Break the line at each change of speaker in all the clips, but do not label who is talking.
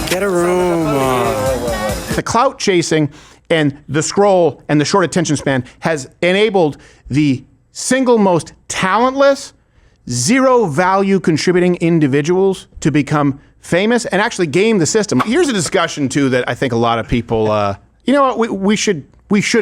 Get a room.
The clout chasing and the scroll and the short attention span has enabled the single most talentless, zero value contributing individuals to become famous and actually game the system. Here's a discussion too that I think a lot of people, you know what, we should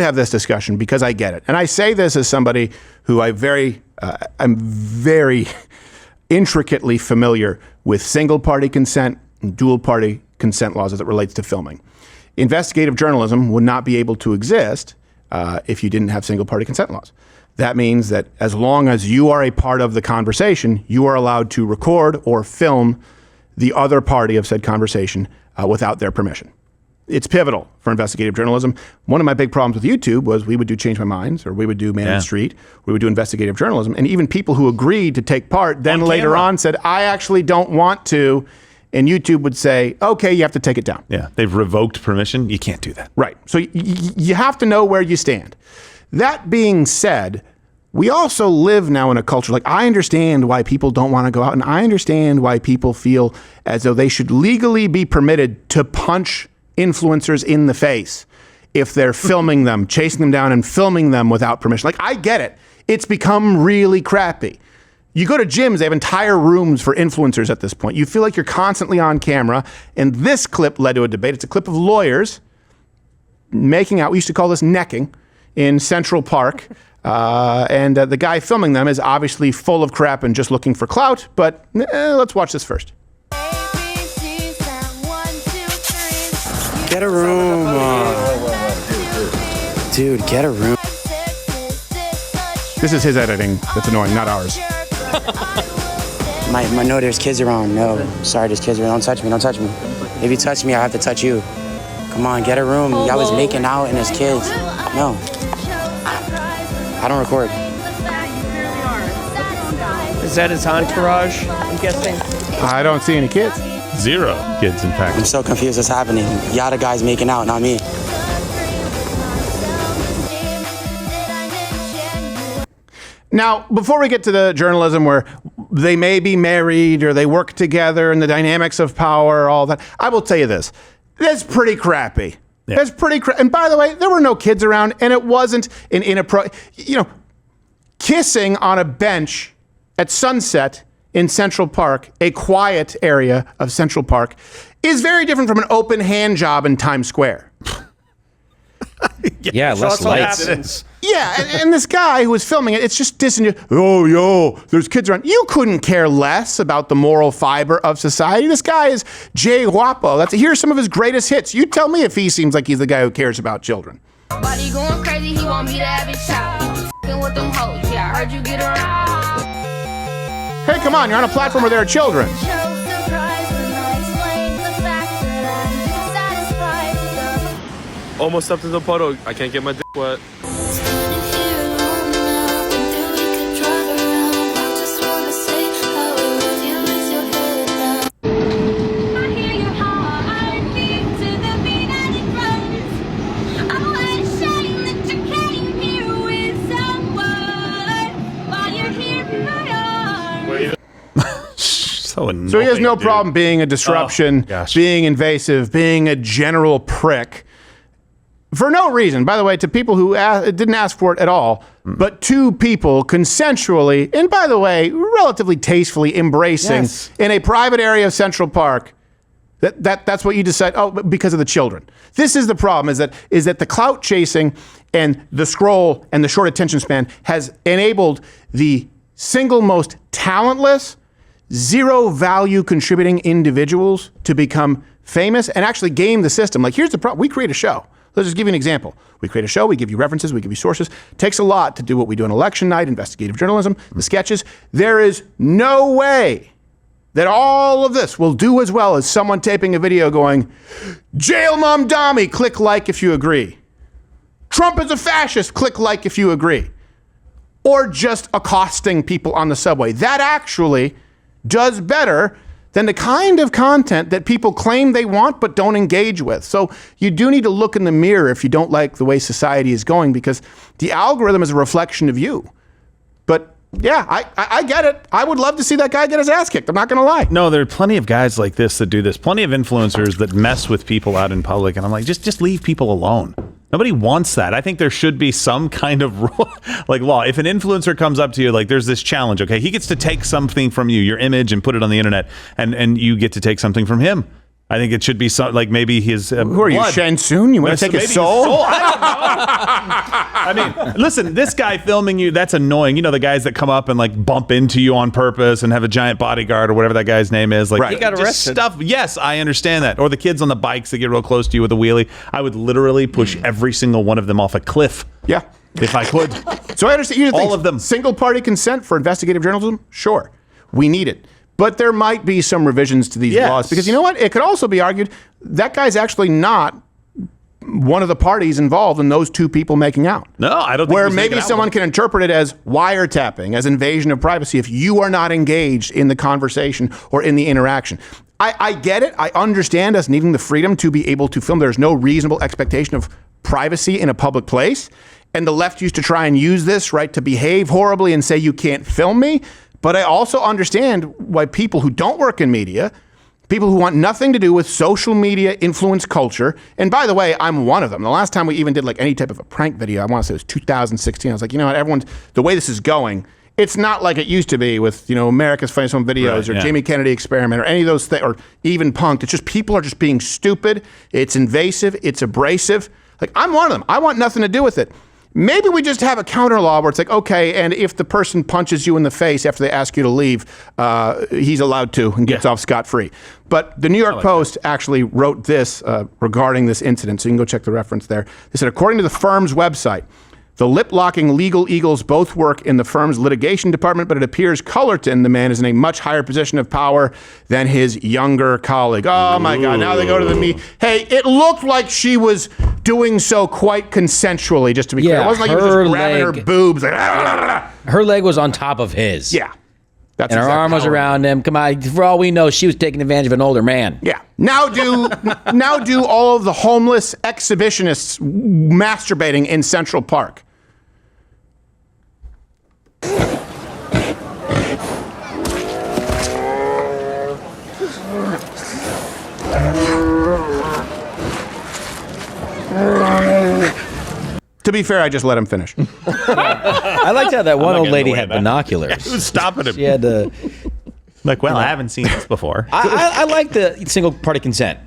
have this discussion because I get it. And I say this as somebody who I'm very intricately familiar with single party consent and dual party consent laws as it relates to filming. Investigative journalism would not be able to exist if you didn't have single party consent laws. That means that as long as you are a part of the conversation, you are allowed to record or film the other party of said conversation without their permission. It's pivotal for investigative journalism. One of my big problems with YouTube was we would do Change My Minds, or we would do Man in the Street, we would do investigative journalism, and even people who agreed to take part then later on said, I actually don't want to, and YouTube would say, okay, you have to take it down.
Yeah, they've revoked permission. You can't do that.
Right. So you have to know where you stand. That being said, we also live now in a culture, like I understand why people don't want to go out, and I understand why people feel as though they should legally be permitted to punch influencers in the face if they're filming them, chasing them down and filming them without permission. Like, I get it. It's become really crappy. You go to gyms, they have entire rooms for influencers at this point. You feel like you're constantly on camera. And this clip led to a debate. It's a clip of lawyers making out, we used to call this necking, in Central Park. And the guy filming them is obviously full of crap and just looking for clout. But let's watch this first.
Get a room. Dude, get a room.
This is his editing that's annoying, not ours.
No, there's kids around. No, sorry, there's kids around. Don't touch me, don't touch me. If you touch me, I have to touch you. Come on, get a room. Y'all was making out and there's kids. No. I don't record.
Is that his entourage, I'm guessing?
I don't see any kids.
0 kids, in fact.
I'm so confused what's happening. Y'all the guys making out, not me.
Now, before we get to the journalism where they may be married or they work together and the dynamics of power, all that, I will tell you this. That's pretty crappy. Yeah. That's pretty crappy. And by the way, there were no kids around, and it wasn't kissing on a bench at sunset in Central Park, a quiet area of Central Park, is very different from an open hand job in Times Square.
Yeah, less lights.
Yeah, and this guy who was filming it, it's just disingenuous. Oh, yo, there's kids around. You couldn't care less about the moral fiber of society. This guy is Jay Guapo. Here's some of his greatest hits. You tell me if he seems like he's the guy who cares about children.
Body going crazy, he want me to have his child. F***ing with them hoes, yeah, I heard you get around.
Hey, come on, you're on a platform where there are children.
Almost up to the puddle. I can't get my dick wet.
So annoying.
So he has no problem being a disruption, being invasive, being a general prick. For no reason, by the way, to people who didn't ask for it at all, but two people consensually, and by the way, relatively tastefully embracing in a private area of Central Park. That's what you decide. Oh, because of the children. This is the problem: is that the clout chasing and the scroll and the short attention span has enabled the single most talentless, zero value contributing individuals to become famous and actually game the system. Like, here's the problem: we create a show. Let's just give you an example. We create a show, we give you references, we give you sources. It takes a lot to do what we do on election night, investigative journalism, the sketches. There is no way that all of this will do as well as someone taping a video going, jail Mom Dami, click like if you agree. Trump is a fascist, click like if you agree. Or just accosting people on the subway. That actually does better than the kind of content that people claim they want but don't engage with. So you do need to look in the mirror if you don't like the way society is going, because the algorithm is a reflection of you. But Yeah, I get it. I would love to see that guy get his ass kicked. I'm not going to lie.
No, there are plenty of guys like this that do this. Plenty of influencers that mess with people out in public. And I'm like, just leave people alone. Nobody wants that. I think there should be some kind of rule, like law. If an influencer comes up to you, like there's this challenge, okay, he gets to take something from you, your image, and put it on the internet, and you get to take something from him. I think it should be some, like maybe his
Who are you, Shen Soon? You want to take his soul?
I don't know. I mean, listen, this guy filming you, that's annoying. You know, the guys that come up and like bump into you on purpose and have a giant bodyguard or whatever that guy's name is. Like,
He got
just
arrested.
stuff. Yes, I understand that. Or the kids on the bikes that get real close to you with a wheelie. I would literally push every single one of them off a cliff.
Yeah.
If I could.
So I understand. Here's the thing.
All of them.
Single party consent for investigative journalism? Sure. We need it. But there might be some revisions to these laws because you know what? It could also be argued that guy's actually not one of the parties involved in those two people making out.
No, I don't think
Where
he's making
maybe
out
someone
with
can interpret it as wiretapping, as invasion of privacy if you are not engaged in the conversation or in the interaction. I get it. I understand us needing the freedom to be able to film. There's no reasonable expectation of privacy in a public place. And the left used to try and use this, right, to behave horribly and say you can't film me. But I also understand why people who don't work in media, people who want nothing to do with social media influence culture, and by the way, I'm one of them. The last time we even did like any type of a prank video, I want to say it was 2016. I was like, you know what, everyone's, the way this is going, it's not like it used to be with, you know, America's Funniest Home Videos or Jamie Kennedy Experiment or any of those things, or even Punk'd. It's just people are just being stupid. It's invasive. It's abrasive. Like, I'm one of them. I want nothing to do with it. Maybe we just have a counter law where it's like, okay, and if the person punches you in the face after they ask you to leave, he's allowed to and gets off scot-free. But the New York Post actually wrote this regarding this incident, so you can go check the reference there. They said, according to the firm's website, the lip-locking legal eagles both work in the firm's litigation department, but it appears Cullerton, the man, is in a much higher position of power than his younger colleague. Oh, my God. Now they go to the meet. Hey, it looked like she was doing so quite consensually, just to be clear. It wasn't like he was just grabbing her boobs. Like,
her leg was on top of his.
Yeah. That's
And her arm was around him. Come on, for all we know, she was taking advantage of an older man.
Yeah. Now do all of the homeless exhibitionists masturbating in Central Park. To be fair, I just let him finish.
I liked how that one old lady had
that.
binoculars.
Who's stopping him?
She had the.
Like, well, I haven't seen this before.
I like the single party consent.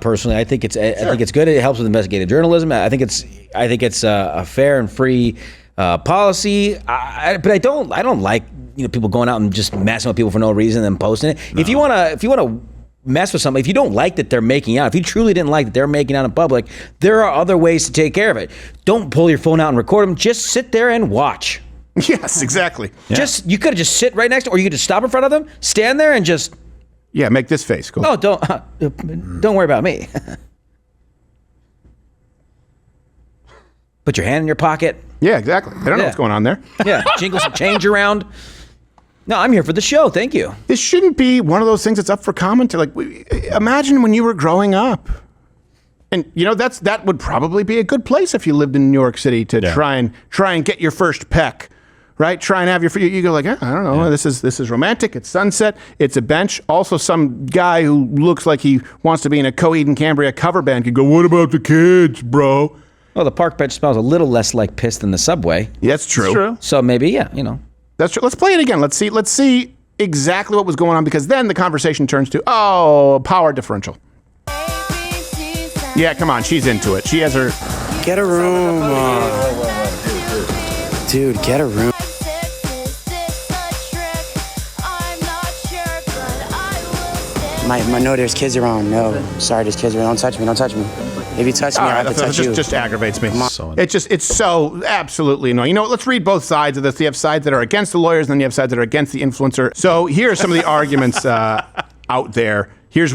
Personally, I think it's good. It helps with investigative journalism. I think it's a fair and free policy. But I don't like people going out and just messing with people for no reason and posting it. No. If you wanna mess with somebody, if you don't like that they're making out, if you truly didn't like that they're making out in public, there are other ways to take care of it. Don't pull your phone out and record them. Just sit there and watch.
Yes, exactly.
Yeah. You could have just sit right next to them, or you could just stop in front of them, stand there and just.
Yeah, make this face. Cool.
Oh, don't worry about me. Put your hand in your pocket.
Yeah, exactly. They don't know what's going on there.
Yeah, jingle some change around. No, I'm here for the show. Thank you.
This shouldn't be one of those things that's up for commentary. Like, imagine when you were growing up. And that would probably be a good place if you lived in New York City to try and get your first peck, right? Try and have you go like, I don't know, this is romantic. It's sunset. It's a bench. Also, some guy who looks like he wants to be in a Coheed and Cambria cover band could go, what about the kids, bro?
Well, the park bench smells a little less like piss than the subway.
Yeah, that's true.
That's true.
So maybe,
That's true. Let's play it again. Let's see exactly what was going on, because then the conversation turns to, power differential. Yeah, come on. She's into it. She has her...
Get a room. Dude, get a room. No, there's kids around. No. Sorry, there's kids around. Don't touch me. Don't touch me. If you touch me, I have to touch you.
Just aggravates me. It's so absolutely annoying. You know what? Let's read both sides of this. You have sides that are against the lawyers, and then you have sides that are against the influencer. So here are some of the arguments out there. Here's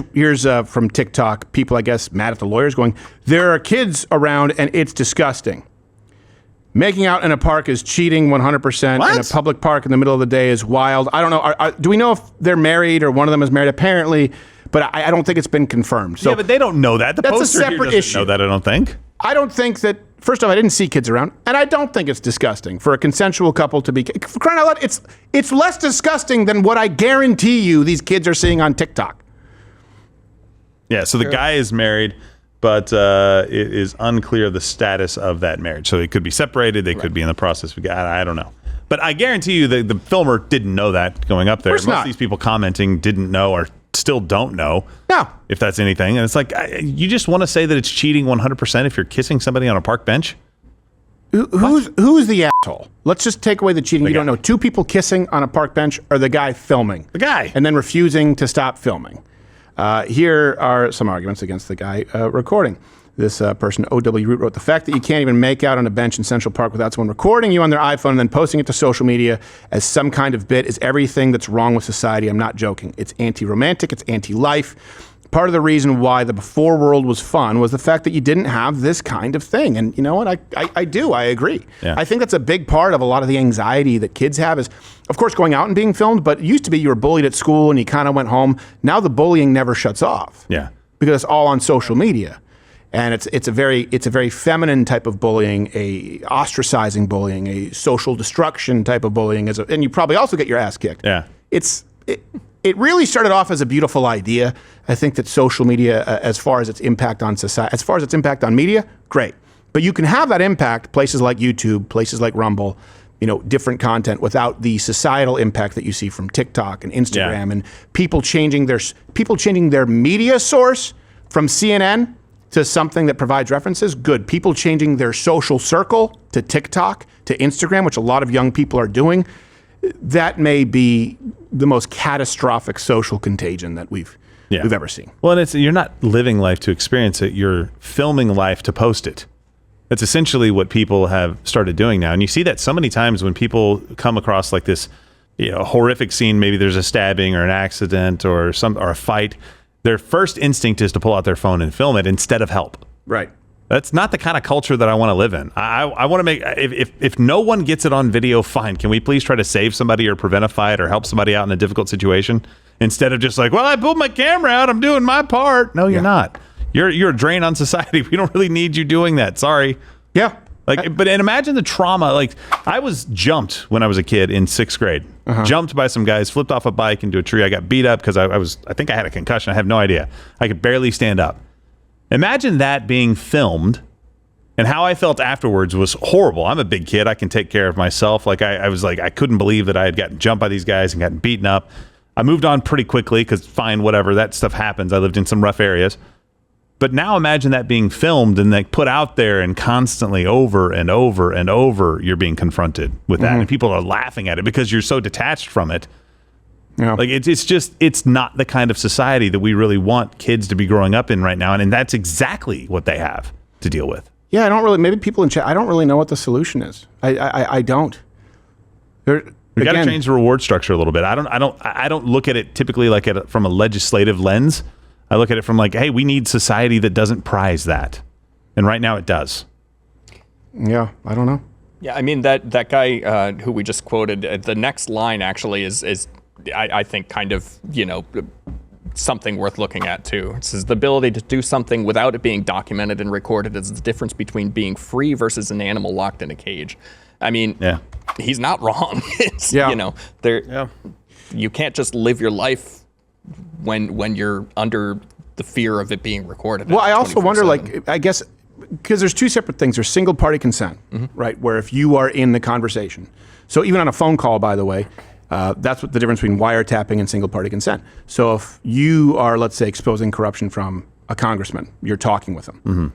from TikTok. People, I guess, mad at the lawyers going, there are kids around, and it's disgusting. Making out in a park is cheating 100%.
What?
In a public park in the middle of the day is wild. I don't know. Do we know if they're married or one of them is married? Apparently, but I don't think it's been confirmed. So
yeah, but they don't know that. The
that's a
poster
separate
here
issue.
know that, I don't think.
I don't think that. First off, I didn't see kids around, and I don't think it's disgusting for a consensual couple to be. For crying out loud, it's less disgusting than what I guarantee you these kids are seeing on TikTok.
Yeah. So the guy is married, but it is unclear the status of that marriage. So it could be separated. They could be in the process. I don't know. But I guarantee you the filmer didn't know that going up there. Most of these people commenting didn't know or still don't know if that's anything. And it's like, you just want to say that it's cheating 100% if you're kissing somebody on a park bench?
Who's the asshole? Let's just take away the cheating. You don't know. Two people kissing on a park bench or the guy filming?
The guy.
And then refusing to stop filming. Here are some arguments against the guy recording. This person, O.W. Root, wrote, the fact that you can't even make out on a bench in Central Park without someone recording you on their iPhone and then posting it to social media as some kind of bit is everything that's wrong with society. I'm not joking. It's anti-romantic. It's anti-life. Part of the reason why the before world was fun was the fact that you didn't have this kind of thing. And you know what? I do. I agree.
Yeah.
I think that's a big part of a lot of the anxiety that kids have is, of course, going out and being filmed. But it used to be you were bullied at school and you kind of went home. Now the bullying never shuts off.
Yeah.
Because it's all on social media. And it's a very feminine type of bullying, a ostracizing bullying, a social destruction type of bullying, and you probably also get your ass kicked.
Yeah,
it really started off as a beautiful idea. I think that social media, as far as its impact on society, as far as its impact on media, great. But you can have that impact places like YouTube, places like Rumble, different content without the societal impact that you see from TikTok and Instagram and people changing their media source from CNN to something that provides references, good. People changing their social circle to TikTok, to Instagram, which a lot of young people are doing, that may be the most catastrophic social contagion that we've ever seen.
Well, and you're not living life to experience it. You're filming life to post it. That's essentially what people have started doing now. And you see that so many times when people come across like this horrific scene, maybe there's a stabbing or an accident or a fight. Their first instinct is to pull out their phone and film it instead of help.
Right.
That's not the kind of culture that I want to live in. I want to make, if no one gets it on video, fine. Can we please try to save somebody or prevent a fight or help somebody out in a difficult situation? Instead of just like, well, I pulled my camera out, I'm doing my part. No, you're not. You're a drain on society. We don't really need you doing that. Sorry.
Yeah.
But imagine the trauma. Like, I was jumped when I was a kid in 6th grade. Jumped by some guys, flipped off a bike into a tree. I got beat up because I think I had a concussion. I have no idea. I could barely stand up. Imagine that being filmed, and how I felt afterwards was horrible. I'm a big kid. I can take care of myself. Like, I was like, I couldn't believe that I had gotten jumped by these guys and gotten beaten up. I moved on pretty quickly because fine, whatever, that stuff happens. I lived in some rough areas. But now imagine that being filmed and like put out there and constantly over and over and over you're being confronted with that. And people are laughing at it because you're so detached from it. Yeah. Like it's not the kind of society that we really want kids to be growing up in right now. And that's exactly what they have to deal with.
Yeah, maybe people in chat, I don't really know what the solution is. I don't.
We got to change the reward structure a little bit. I don't look at it typically like from a legislative lens. I look at it from like, hey, we need society that doesn't prize that. And right now it does.
Yeah, I don't know.
Yeah, I mean, that guy who we just quoted, the next line actually is I think kind of, something worth looking at too. It says the ability to do something without it being documented and recorded is the difference between being free versus an animal locked in a cage. I mean, he's not wrong. You can't just live your life when you're under the fear of it being recorded.
Well, I also wonder, I guess, because there's two separate things. There's single party consent, right? Where if you are in the conversation. So even on a phone call, by the way, that's what the difference between wiretapping and single party consent. So if you are, let's say, exposing corruption from a congressman, you're talking with them.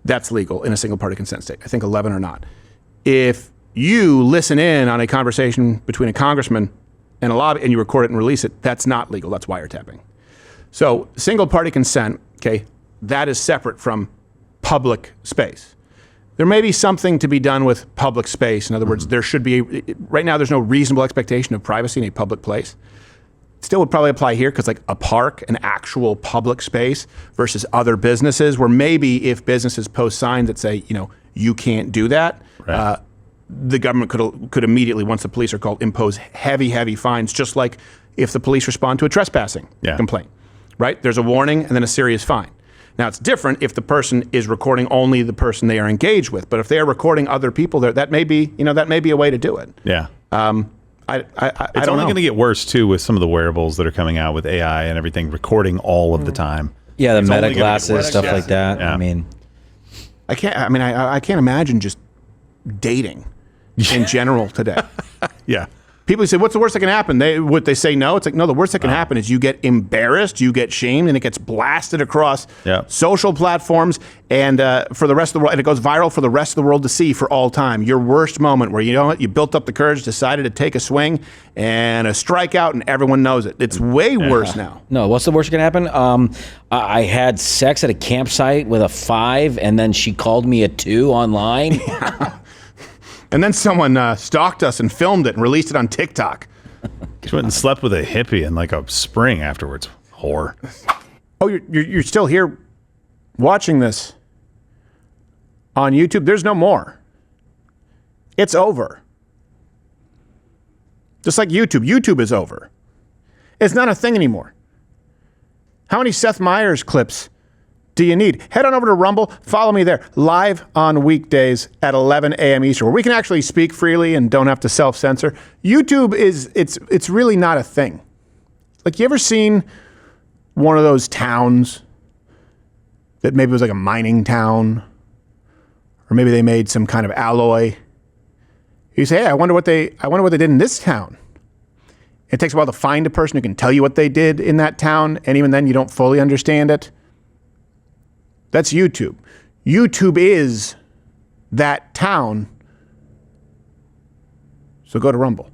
That's legal in a single party consent state. I think 11 are not. If you listen in on a conversation between a congressman and a lobby, and you record it and release it, that's not legal. That's wiretapping. So single party consent, okay, that is separate from public space. There may be something to be done with public space. In other words, there should be, right now there's no reasonable expectation of privacy in a public place. Still would probably apply here because like a park, an actual public space versus other businesses where maybe if businesses post signs that say, you can't do that, right. The government could immediately, once the police are called, impose heavy fines, just like if the police respond to a trespassing complaint, right? There's a warning and then a serious fine. Now, it's different if the person is recording only the person they are engaged with. But if they are recording other people, that may be a way to do it.
Yeah.
I
It's
don't
only
know.
going to get worse too with some of the wearables that are coming out with AI and everything recording all of the time.
Yeah, the
It's only
meta
gonna get
glasses,
worse.
stuff
Yeah.
like that.
Yeah.
I mean,
I can't imagine just dating in general today.
Yeah.
People say, "What's the worst that can happen?" They say no. It's like, no. The worst that can happen is you get embarrassed, you get shamed, and it gets blasted across social platforms and for the rest of the world, and it goes viral for the rest of the world to see for all time. Your worst moment, where you built up the courage, decided to take a swing, and a strikeout, and everyone knows it. It's way worse now.
no, what's the worst that can happen? I had sex at a campsite with a 5, and then she called me a 2 online.
And then someone stalked us and filmed it and released it on TikTok.
She went and slept with a hippie in like a spring afterwards. Whore.
Oh, you're still here watching this on YouTube? There's no more. It's over. Just like YouTube. YouTube is over. It's not a thing anymore. How many Seth Meyers clips do you need? Head on over to Rumble. Follow me there. Live on weekdays at 11 a.m. Eastern, where we can actually speak freely and don't have to self-censor. YouTube it's really not a thing. Like, you ever seen one of those towns that maybe was like a mining town, or maybe they made some kind of alloy? You say, hey, I wonder what they did in this town. It takes a while to find a person who can tell you what they did in that town, and even then you don't fully understand it. That's YouTube. YouTube is that town. So go to Rumble.